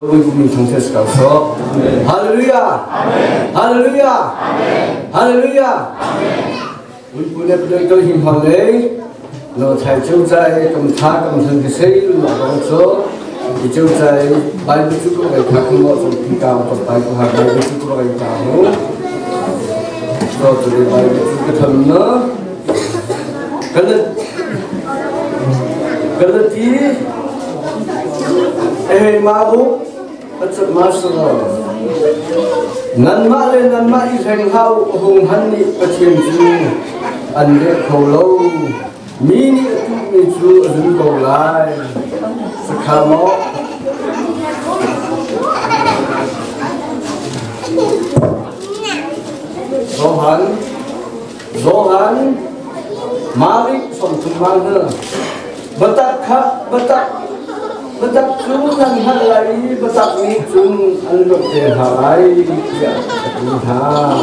우리 국민 정체스 가서 할렐루야 할렐루야 할렐루야 우리 군의 부족들 힘할래 너 잘 정자에 검사 검선 그 세일을 나가서 이 정자에 말도 죽고가 있다고 뭐좀 비가 좀 말고 하고 말도 죽고가 있다고 너들이 말도 죽게 탔나 그런데 에헤이 마고 어쩌 마스가 난마 이생하우 홍한니 어치엔주 안데 콜로 미니 미주 어준고라이 스카모 조한 마릭 손tumanghe betak sunan halai betak micun anut tehai ya ha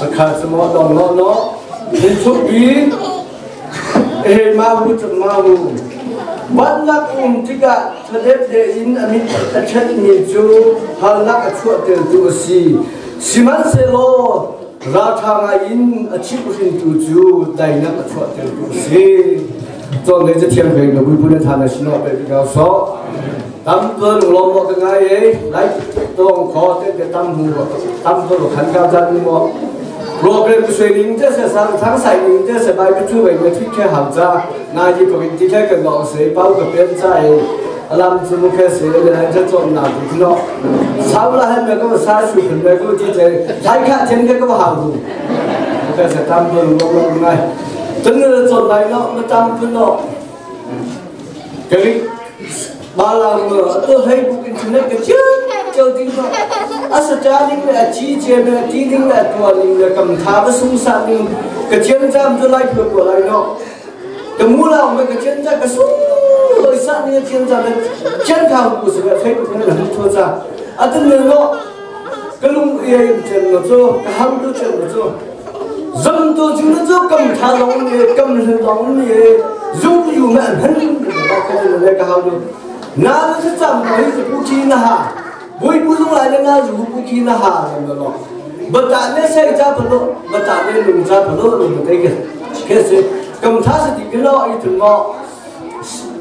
sekal semua dong no disubi mahu mahu banyak tiga terhadap in amit tercet micu halak acuat tertusi siman selo ratangain acipusin tuju dainak acuat tertusi做那些天平的微不能谈的新老百比较少，他们都用老么个爱来都靠这个当铺，当铺都看高站的么？如果不水灵这些长晒灵这些买不出为个推开行家，那一个人推开个老师包个边在，咱们怎么开始的来这做哪里了？少了还没给我30分，没给我记者，才看天天给我好处，这是当铺我爱。真的做来了，那当真了。给malam tu hai bukan cuma kecil tinggal. Asal jadi ni cici ni, tining ni, tua ni, kamthar susah ni. Kecil jam tu lagi berbuat no. Kemula orang kecil jam kesuh, saat ni kecil jam kecil kau bukan hai bukan lebih tua jam. Ada ni no, kalau ia macam tu, kaham tu macam tu. Dân tôi chúng nó giúp cầm thà lòng này cầm hình lòng này giúp dù mẹ hắn cái này là cái hào được na nó sẽ chạm vào cái vũ khí na hà vui vui lúc lại na dù vũ khí na hà rồi nó bật tạ nên xây ra bật tạ nên lùng ra bật lùng cái cái gì cầm thà sẽ cái nó ý tưởng nó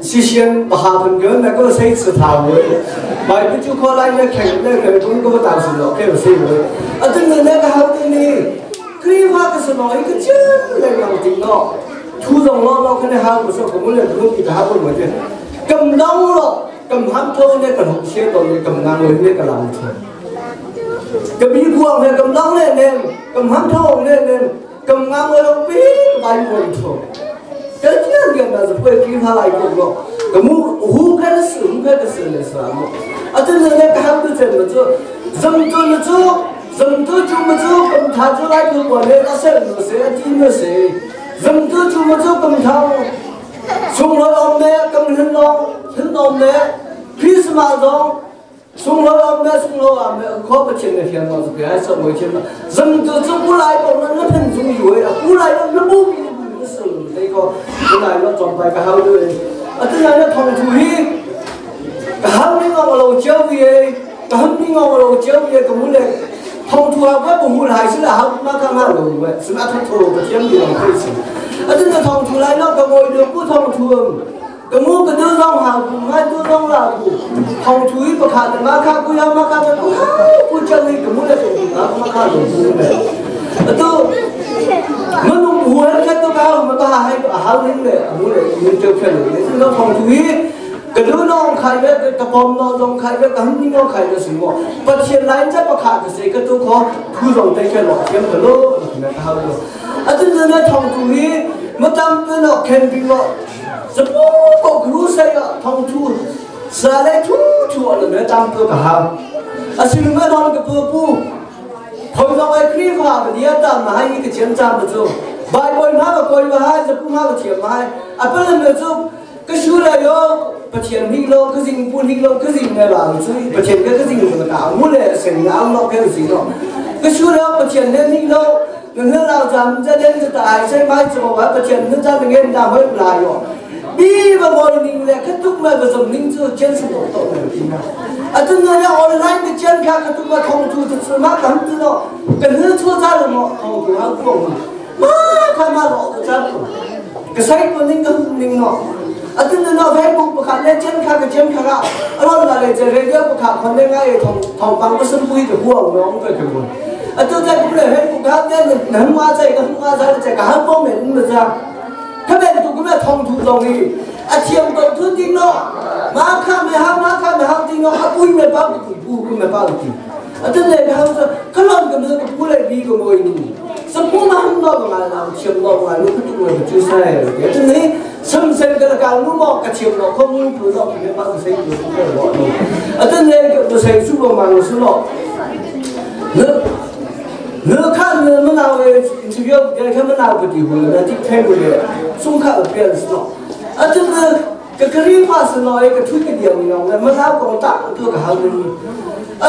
xí xiên bà hà phần gỡ này có xây sự thảo rồi bài cái chú kho lại này cái cũng có tạo sự đó cái là xây rồi ở trên người này cái hào cái này khi hoa cái sợi nói cái chân này làm tình nó thu dòng nó cái này hao của sao cũng muốn làm luôn thì cả hao luôn mà chứ cầm đau rồi cầm ham thôi này cầm học xe rồi này cầm ngang người này cả làm thôi cầm đi buông này cầm đau này nè cầm ham thôi này nè cầm ngang người đâu biết bài buồn thôi cái chuyện là phải khi hoa lại cũng nó cầm hú cái sự này sao ở trên này cái hao cái chân mà chứ dâm tôi là chứ dân tư chúng mà chú cầm thà chú lại được quả này nó sẽ tin nó sẽ dân tư chúng mà chú cầm thà xuống lối ông mẹ cầm hình ông mẹ khi mà đó xuống lối ông mẹ khó mà chuyện này thì nó sẽ phải sợ người chuyện dân tư chúng cú lại còn nó thành dung dối cú lại nó bố bị nó xử đây có cái này nó chọn bài cả hai đứa ở cái này nó thòng thủy cả hai đứa ngồi lầu chơi về cả hai đứa ngồi lầu chơi về cũng muốn này thông thường với bộ môn hay là học nó tham gia rồi vậy, sự thông thường của tiếng gì làm cái gì, ở trên cái thông thường này nó có ngồi được cũng thông thường, cái mua cái đứa rong hàng hai đứa rong là thông thúy và khả năng mà khác cũng cũng chơi cái mua là cũng mà khác rồi vậy, tôi nó nung hùa cái tôi cao mà tôi hay háo lên này mua này mình chơi cái này nó thông thúy cái đứa nó khai với cái bom nó giống khai với cái hông nó khai với gì mà bắt hiện lại chắc bắt khai cái gì cái tôi có thu dòng tay cái lọ kiếm cái lô này cái hao rồi ở trên này thông thủy mà tam bên nó khen bị lọ rất có gửi say đó thông thu xa lấy thu là nó tam bên cái hao ở trên này nó cái bùa thôi nó ai khi vào cái địa tam mà hay cái chiến tranh được rồi bài bồi má và coi mà hay rất cũng hay cái chuyện mà hay à bây giờ nó cái số này đóประเทศฮิโลก็สิ่งปุ่นฮิโลก็สิ่งในหลังช่วยประเทศก็สิ่งต่างๆมุ่งเลยสิ่งเอาเราแค่สิ่งเนาะก็ช่วยเราประเทศเนี่ยฮิโล เงินเราจำจะเล่นจะตายใช่ไหมจะบอกว่าประเทศนั้นจะเป็นเงินจำไม่ปลายหรอก bi và ngồi ninh lệ kết thúc mà bây giờ ninh chưa chân sự độ tội này thì nào chân người nhà online cái chân khác kết thúc mà không chú thực sự mắc cắm từ nó cần hơn chua ra được mà không chú hàng cùng mà khai mà lộ được ra cái say của ninh không ninh nọ chân người nó phải buộc khả lên chân khác cái chân khác đó là để chơi radio của khả còn nên ngay thòng bằng cái sân vui của buồn nó không phải cái buồn chân đây cũng để hết cuộc hát nên là hôm qua chạy là chạy cả hai phong mình cũng được ra các bạn tụi cũng là thông thủ đồng ý chiếm đầu tư tin nó má khám tin nó vui mày bao cái vui mày bao cái chân này cái hàng cái lần cái nữa cái vui lại đi cái ngồi sắm cũng mang nó cái mà làm chiếm nó mà lúc cái người chưa sai cái chân này sắm xem cái là cao lúc mà cái chiếm nó không tự động cái bao cái xây được cái gọi nó chân này cái xây xuống vào mà nó xuống nó nữa看们那个这个他们那个地方那地太贵了，送卡别人是咯，真的个地方是咯一个推个点你know，们那个大多个行业，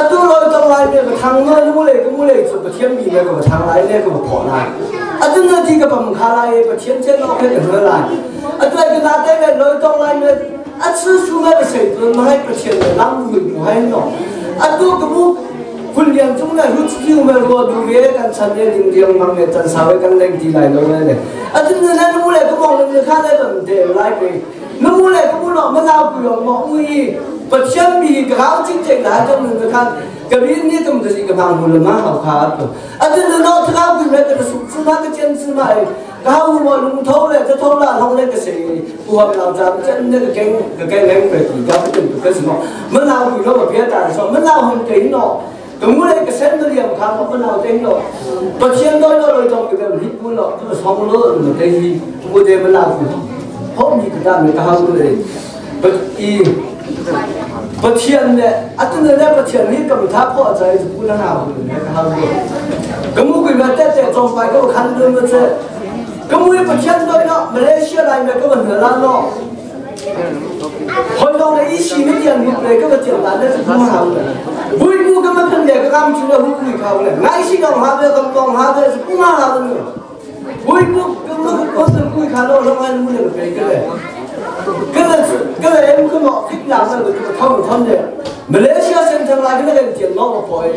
多了到来那个汤嘛，木来做个天米那个汤来那个跑来，真的这个把门开来个天天老开个河来，对个那带来来到来那，吃素那个水准嘛还个钱的，浪费不还喏，多个不。คุณเลี้ยงจุ่มเลยรู้ที่มันรัวดูเรื่องกันฉันเนี่ยเลี้ยงมังเนี่ยจันสาวกันเล่นทีไรเลยเนี่ยจริงๆนั่นนู่นเลยก็มองเรื่องข้าได้แบบเดี๋ยวไล่ไปนู่นเลยก็พูดหรอกมันเอาเปลือกมองมือปัจจัยมีกระเอาจริงๆหลายจังหนึ่งนะครับกระบี่นี่ก็มันจะสิกระพังหุ่นมาเขาขาดจริงๆน้องถ้าคุณแม่ก็สุขสมากก็เจนสมัยก็เอาหัวลุงเท่าเลยจะเท่าละห้องเล็กก็เสียหัวเราจะเจนเนี่ยก็แกงเล่นไปกี่กับเป็นตัวก็สมองมันเอาอยู่แล้วแบบเพี้ยตาสองมันเอาหุ่นตีนอ咁我哋個身都有唔靠，我鬧頂咯。不簽多咗嚟做嘅唔結婚咯，咁創咯唔得意，我哋咪鬧佢，好唔易嘅單咪搞佢哋，不簽咧，真係咧不簽呢咁他破仔就不能鬧佢哋搞佢。咁我佢咪得裝備嗰個看到乜啫？咁我不簽多咗，馬來西亞嚟咪嗰個荷蘭咯。hồi đầu này ý chí mới tiền một này các bạn tiểu đàn đấy không hào này vui vui các bạn thân đề các anh chúng ta vui vui hào này ngay khi đồng hào về còn hào về cũng hào nữa vui vui các bạn có sự vui khá lâu không ai muốn được cái này em cứ ngọ thích làm sao được không để Malaysia xem thằng lại cái này tiền nó mà phải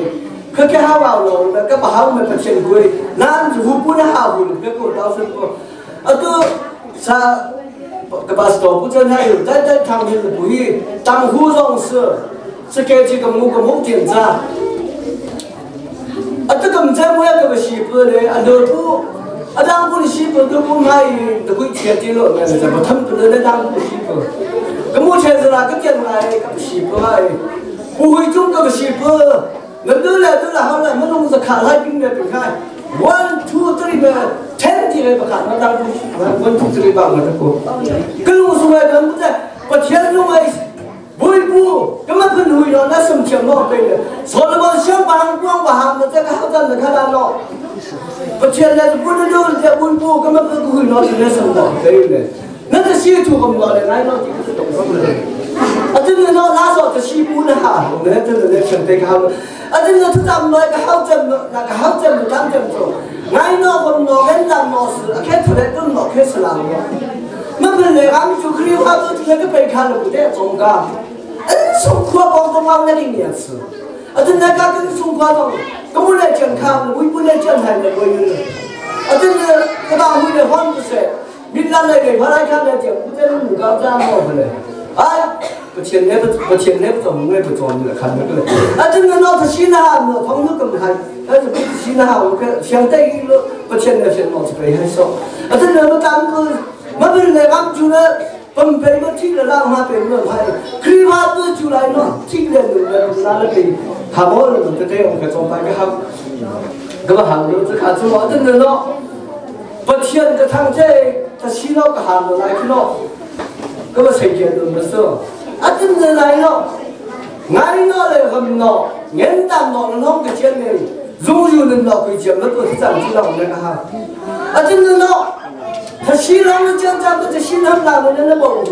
cái hào vào rồi là các bà hào mình phải tiền quê nan vui vui nó hào vui cái cô tao xem cô tôi sa cái bà tổ phụ chân hay tại thằng thì bùi tăng hú rong是给这个木检查，这个唔知我要个媳妇嘞，都不，当不的媳妇都不买，都会缺点了，那怎么他们不能来当不媳妇？咁我确实啦，个将来个媳妇哎，不会中个媳妇，那都来好了，我弄是看来兵的不看。1 2 3个10几个不看，那当不媳妇，1 2 3吧，我这个，跟我说来，跟不在，把钱弄来。vui vui, cái mà phân hủy nó đã sầm chiều nó về rồi, sau đó bọn sáng băng quăng vào hàng nó sẽ có dân là khá là nó, và chuyện là vui nó sẽ vui vui, cái mà phân hủy nó thì nó sầm đỏ về rồi, nó sẽ siêu chủ không gọi là ngay nó chỉ có tổng không được, cho nên nó lá rồi thì siêu vui nó hả, nó cho nên nó chẳng thấy hao, cho nên nó thức ăn nói cái hao chân là cái hao chân 100 chân rồi, ngay nó còn nó cái làm nó sự, cái thứ đấy nó cái sự làm nó, mà bên này ăn chú kêu hao thì cái bài khăn là cũng thế trông cả. Sung khoa bong bong này đi nhiều sự, cho nên các cái sung khoa đó, có muốn lấy chân khám, muốn lấy chân hành là coi như, cho nên các bạn muốn lấy hoan thì sẽ, biết làm này để phải khám là chuyện, cũng nên muốn gặp ra mọi người, bất chuyện này bất tổng người bất chọn là khám được rồi, cho nên nó thì xin hàng, nó phong nước cầm hành, cái gì xin hàng, cái xem tay nó bất chuyện này chuyện nó chỉ phải hay sao, cho nên nó tam cứ, mà bên này ăn chú nó phần phải mất thích là làm hai phần nữa phải khi mà tôi chú lại nó thích là nó thì hà mô là mình thấy ông cái trong tay cái hàng cái mà hàng nó sẽ khá chú nó真的nó bất thiện cái thằng chơi ta xin nó cái hàng nó lại cái mà xây dựng được nó sơ真的来nó ngay nó lại hầm nó nghiến tạm nó không cái chuyện này dù nên nó cái chuyện nó tôi chẳng chỉ lòng cái hàng真的nó他西郎的讲咱们这西郎哪个人的保护？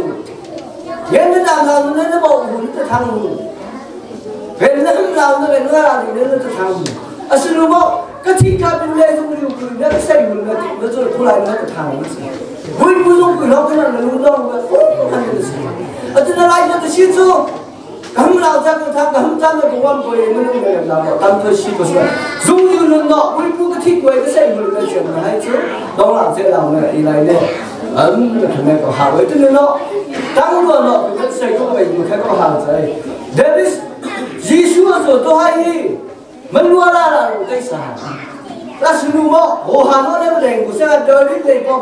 人家哪个人的保护？这汤姆，人家哪个人的汤姆？是如果个体卡边来就没有鬼，那个谁有那就是出来那个汤子，鬼不用鬼，老可能能弄到个，看这个事，这个来那个西子。हम लाओ जाकर था हम जाने को वन कोई नहीं मिलेगा ना हम तो सी कुछ नहीं जो यूँ ना कोई पूरा ठीक कोई तो सही बोल रहे हैं ना है जो दोनों से लाओ ना इलाज ने हम हमें को हावे तो नहीं ना तंग लो ना तो सही को भाई मुझे को हाल जाए डेविस यीशु तो है ये मनवाला ला कैसा है रास्नु मो वो हानो ने बड़े कुछ ना डोरी ले को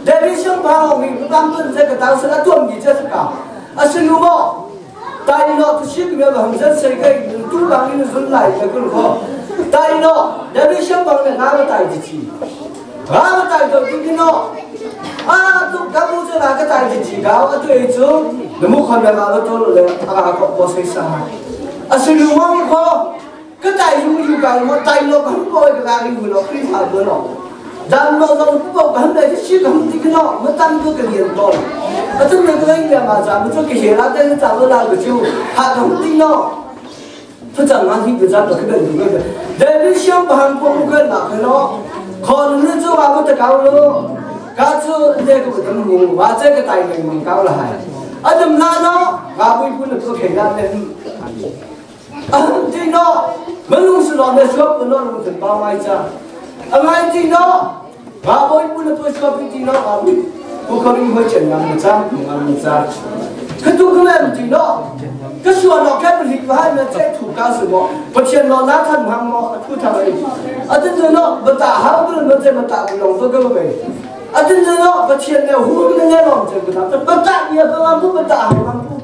डेविस हम भाव में काम तो जैसे कताऊ से ना तुम गिर जाता रास्नु मो ताई नो तो शिप में हम जब से कहीं तू बाकी ने सुन लाई तो कुल हो ताई नो जब भी शब्द बांगे नाम ताई जी नाम ताई तो कितनी नो तो कब मुझे नाक ताई जी गाँव तो एक जो नमूख में गाँव तो ले आगा को बसे सहा असली उम्र को कताई यूं गाँव में ताई नो हम कोई गाँव यूं लो फिर हाथ लो dan lo lo ko ban da shi kam ti no ma tan ko ke yen to a tu me ko yin ma za ma to ke he la da ta lo la ko chu ha kam ti no to cha ma ti ga to ke da du ga da bi xiang ban ko ko na ke no ko ne zu wa ko ta ka lo ka chu de ko ta mu wa che ke tai me mang ka la hai a dum na no ga bu bu ne ko ke la ne a ti no ma lu su lo ne so ko no lu ta ba mai cha Amai ti no, baboy pun tu shopping ti no, baboy, bukan ini macam macam. Ketu kemen ti no, kesuan lo kan berhik bahan macam tu kau semua, macam lo nak kan ham mo, tu tak boleh. Ada tu no, betah pun macam betah belum tu kau boleh. Ada tu no, macam ni hulu ni lo macam tu, tapi betah dia mampu betah mampu.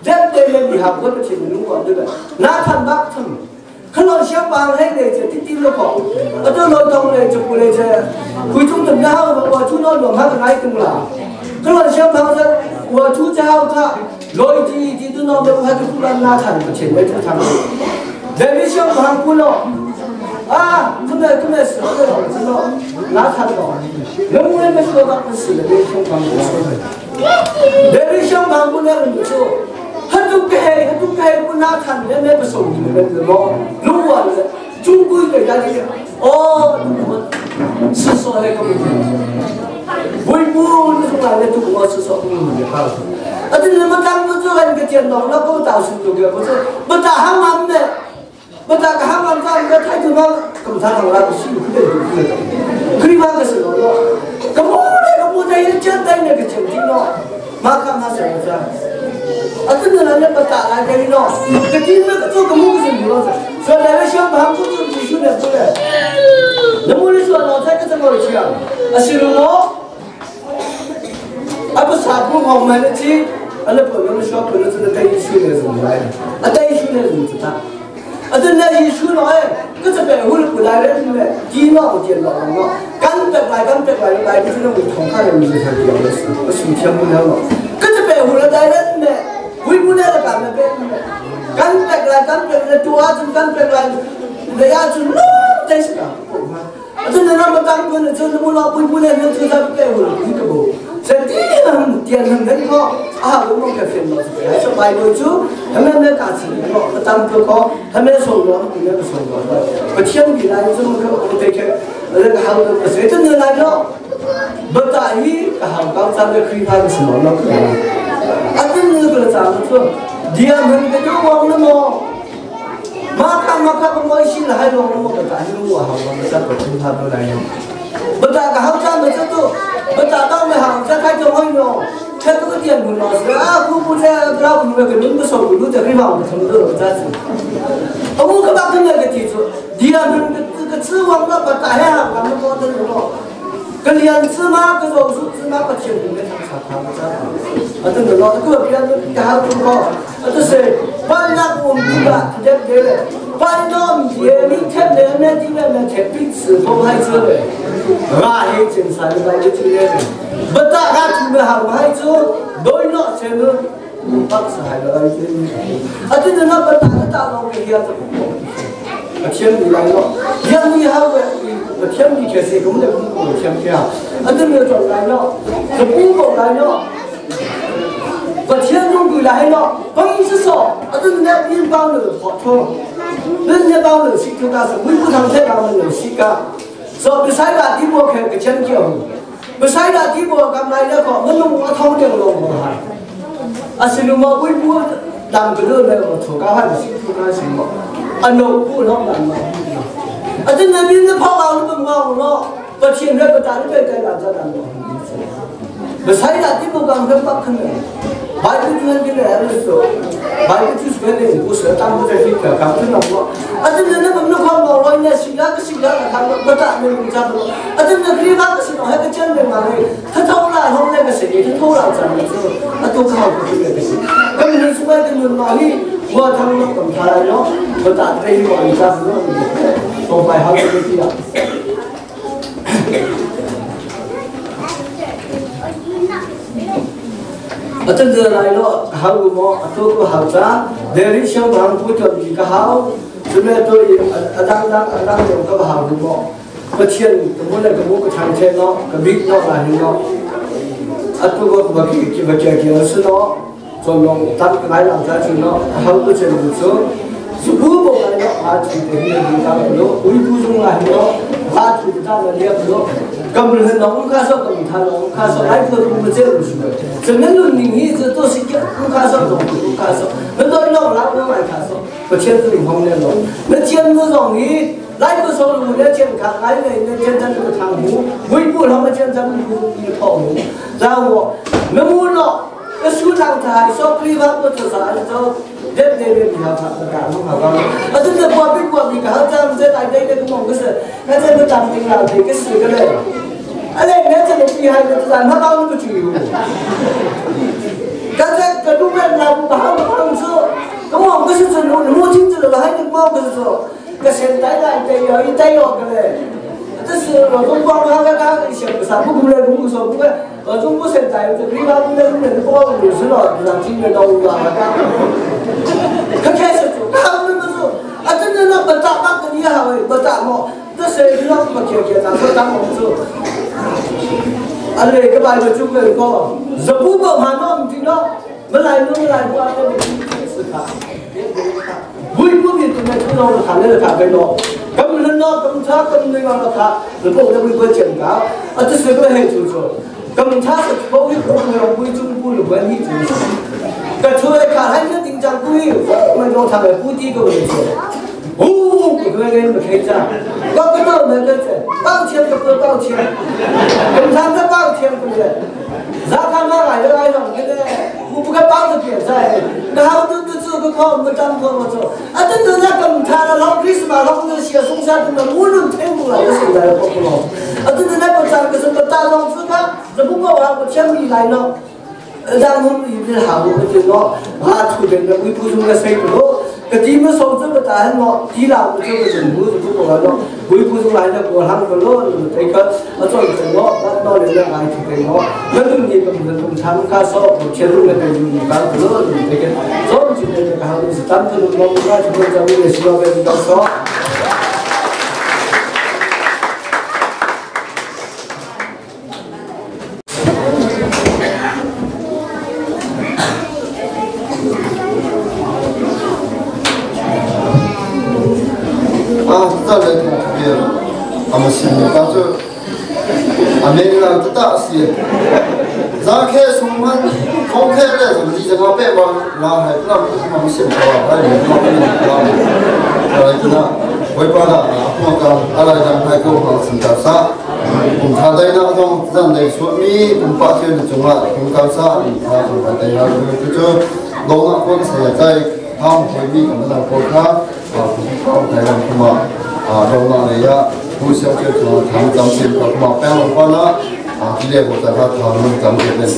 Jadi dia dihap tu macam ni lu kau tu kan, nak kan bak tu. Kalau siapa yang ni je, titik lokal, atau lokal ni je boleh je, kucing tengah, waktu tu orang hak naik tu lah. Kalau siapa yang waktu jauh tak, loi di tu orang hak tu lah nak kan, macam ni tu kan. Jadi siapa yang kuno, kena sebab nak kan lo. Namun ni sebab apa sih? Jadi siapa yang kuno, jadi siapa yang kuno tu. Hatu keh pun nak kan dia ni bersama dengan lo, luar je, jumpa ke jadi, sesuatu yang kau buat ni semua tu kau sesuatu yang kau. Ada nama tamu tu kan kecian dong, nak kau tahu sendiri ke, betul hamam ni, betul hamam kan dia thay tu nak, kau tahu orang tu sih, kerana apa sih lo, kamu dah jantai ni kecian dino, makan masa macam. Atau dalamnya betak lagi no, ketika tu kamu kesini loh. So dalam siapa ham tu isu ni boleh. Namun isu Allah saya kata mau siapa. Asyik aku sabu mau mana sih? Ada pun siapa pun tu ada isu ni semua. Ada isu ni semua. Ada ni isu no, kita berhulu pulai ni, kina ujian lo. Kan terbaik itu nak bertongkar yang mesti saya buat. Asyik siapa pun lo. Kita berhulu dalam ni. Hui punya lah kami kan peklah tua tu kan peklah dia tu no terus kan. Atau nama tak pun tu mula hui punya tu sudah peklah itu bu. Jadi dia nak kau lu mau kafir lo. Saya baik tu, kami nak kasih lo. Betam tu kau kami solo, kami solo. Macam bila itu kau terkek, ada hal tu saya tu nak lo. Betahi kau sampai kerja semua lo. Ada ni kalau sama tu, dia mungkin orang lama, maka pemain lah orang lama bertanya luar orang macam tu tu lain. Betul kau sama tu, betul tahu mah saya kai tu orang no, saya tu dia pun no, aku pun saya berapa pun berkenan besar dulu jadi orang macam tu macam tu. Aku kebakan lagi tu, dia mungkin kecewa orang bertanya kamu kau tu no. Kalian semua kesusu semua kecil dengan sama-sama macam. Atau kalau aku biar kahal tu kau, atau se banyak orang juga jadi banyak dia ni cakap dia cakap sebab hai tu, rahai jenis ada lagi tu dia. Betul kan tu hai tu, doi nak cakap empat sehari lagi. Atau jangan betul orang dia tu. Macam ni lah lo, yang ni hawa. Macam ni kasi kamu dah buku macam dia. Ada ni tu lain lo, sebungkuk lain lo. 把钱中归来了，帮一只手，人家面包了好痛，人家包了洗头大是微不堂才把我们洗干，说不晒了地波开个讲究，不晒了地波干来了个，我弄我偷点了我还，是那么微波当个热来我头干还是洗头干什么，弄不弄干嘛，这那边的跑完了不忙了，把钱那个单位给拿着干嘛？不晒了地波干很不可能。白不就是给来的时候，白不就是给你不是当不在这个刚才那么，这人那个那块毛了，人家洗那个他们不打那个啥的，这人可以那个洗脑还个真的嘛嘞，他偷了偷那个谁，他偷了怎么着，都靠不住那个谁，根本是外的人嘛哩，我他们那么他来了，不打这一管你咋子弄的，都摆好这个地啊。真正来了，好个么？做个好茶，那里小忙不叫你个好，这边做当有个好个么？个钱个么那个么个长钱咯，个米咯来咯，做个个个是咯，做弄当来老家去咯，好个钱不错，是不来了，去的那个当咯，微不中来咯，去的当了了咯。根本是农家说跟他农家说，来个我们这不是的，这那种名义这都是农家说农家说，很多老老来他说，不签字里红的咯，那签字容易，来个收入的健康，来个那健康这个汤姆，微博他们健康不一泡沫，然后那么了，那书上他还说可以把我做啥就。人比较好，好高。真的过比个好，咱们这来这个梦个是，那这个当兵了，这个是个嘞。嘞，那这个厉害的，咱他搞那个局。刚才个路人来不好不能说，个梦个是说，我听着了，还得梦个是说，个现在来得要一得要个嘞。这是我中国那个想个啥，不过来不说不过。中国现在这地方那人多50了，让今年到5了，他开始做，他们说真的那不打那个厉害喂，不打么？这谁让不接，咱说打么做？那个把个就那个，是不过怕那听到，没来过那个是他，微博里头那知道他那个咖啡咯。根本那根他根那个他，如果我微博讲高，这是个很清楚。根他是包的不用为中国的问题就是，但出来看还是紧张贵，我们用他们不低个问题。不可能不开价，我不知道那个是报钱不是报钱，跟他在报钱不是，然后他来了弄这个，我不该报的比赛，然后这个靠我们张哥我说，真的那跟他的老历史嘛，老子写松下真的无论天不来的时代不了，真的那个张个什么大老师他，只不过我前面来了，然后一直好我就说，出点的微博中的谁不咯？个地方收这个单咯，地老这个人物是不过来咯，微博中来的过行个咯，这个做一个咯，那人家来去的咯，那种你个不是从参加说，前头那个有干个咯，这个做起来这个好像是单纯的我们那就会在为了需要被人家说。大些，咱开出门，刚开来就离这个北方，然后还那么些多，还有那么那，回国了，我讲，阿拉讲还够好生活啥，他在那种人类说米，发现的中啊，搞啥，他就在那就老那公司在他们回民可能那国家台湾什么老那里呀，互相就说他们当时什么变化了。今天我在他讨论咱们这边在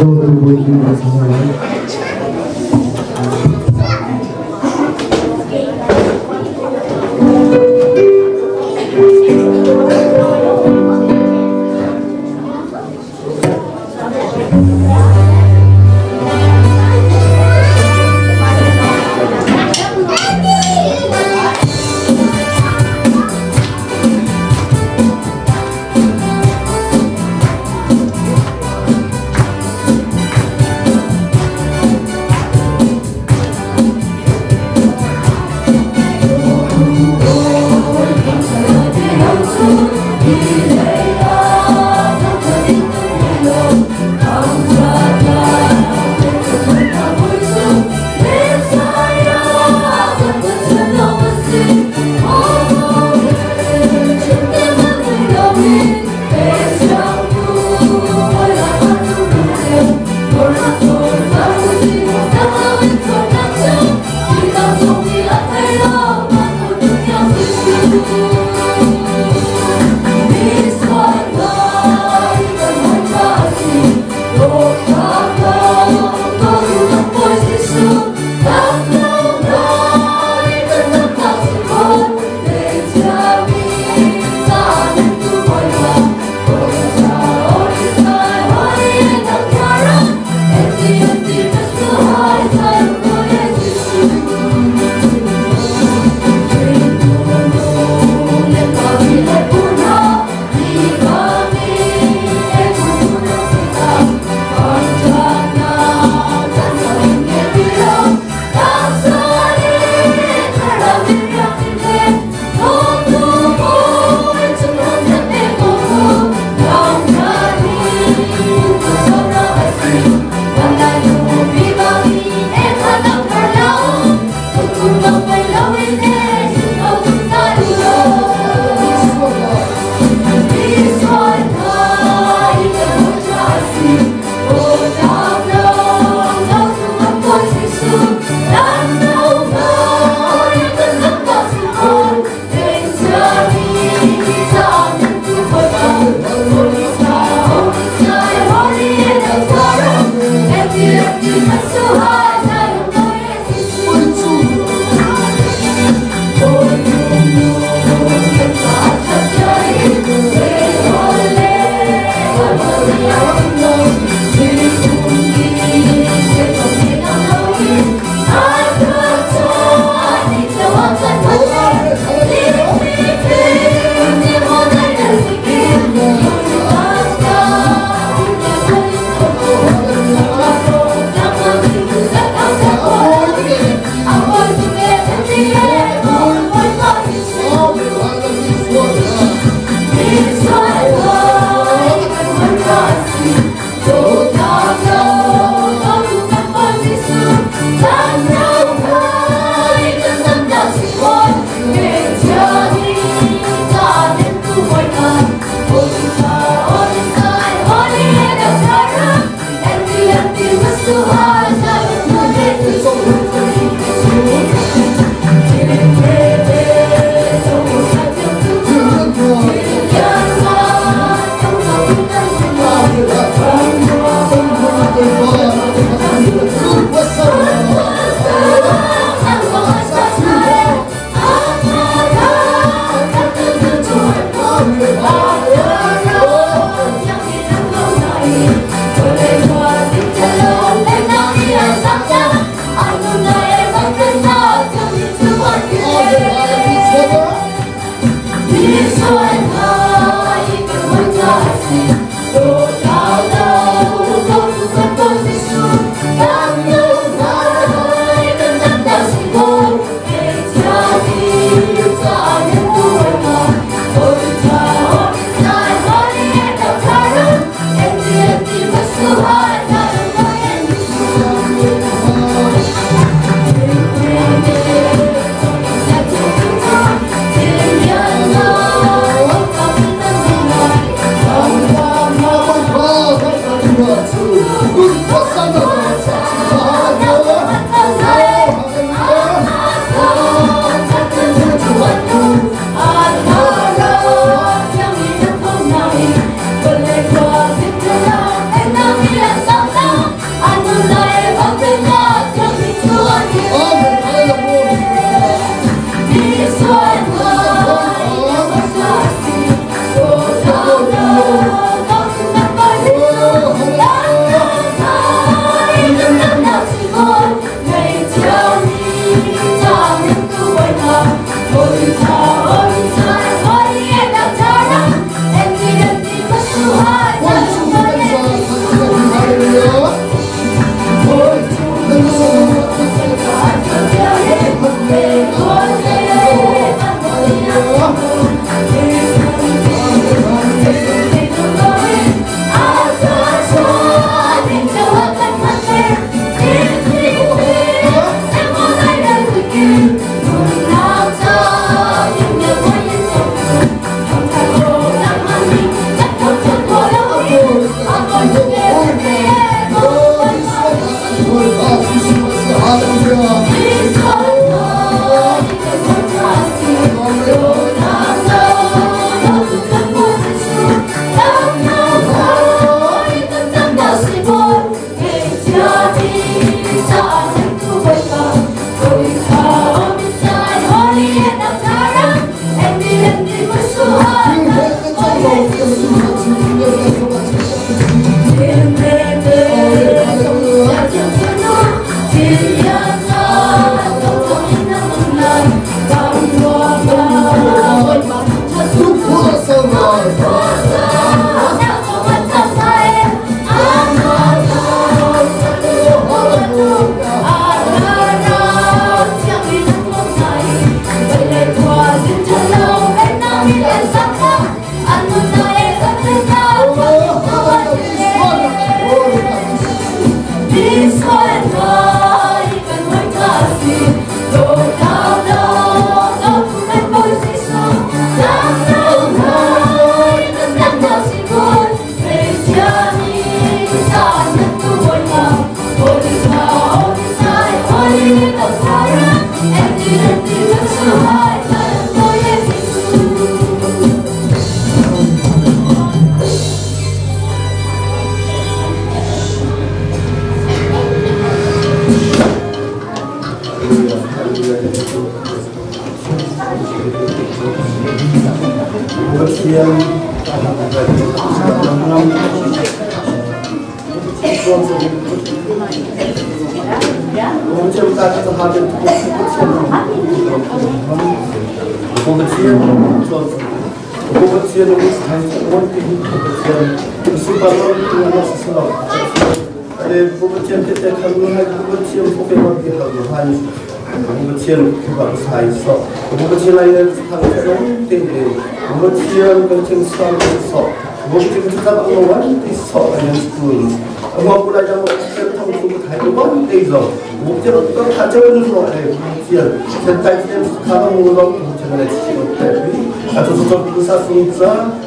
Thank you.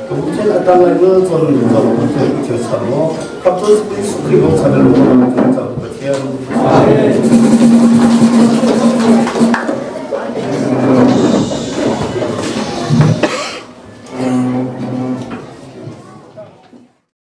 Kemudian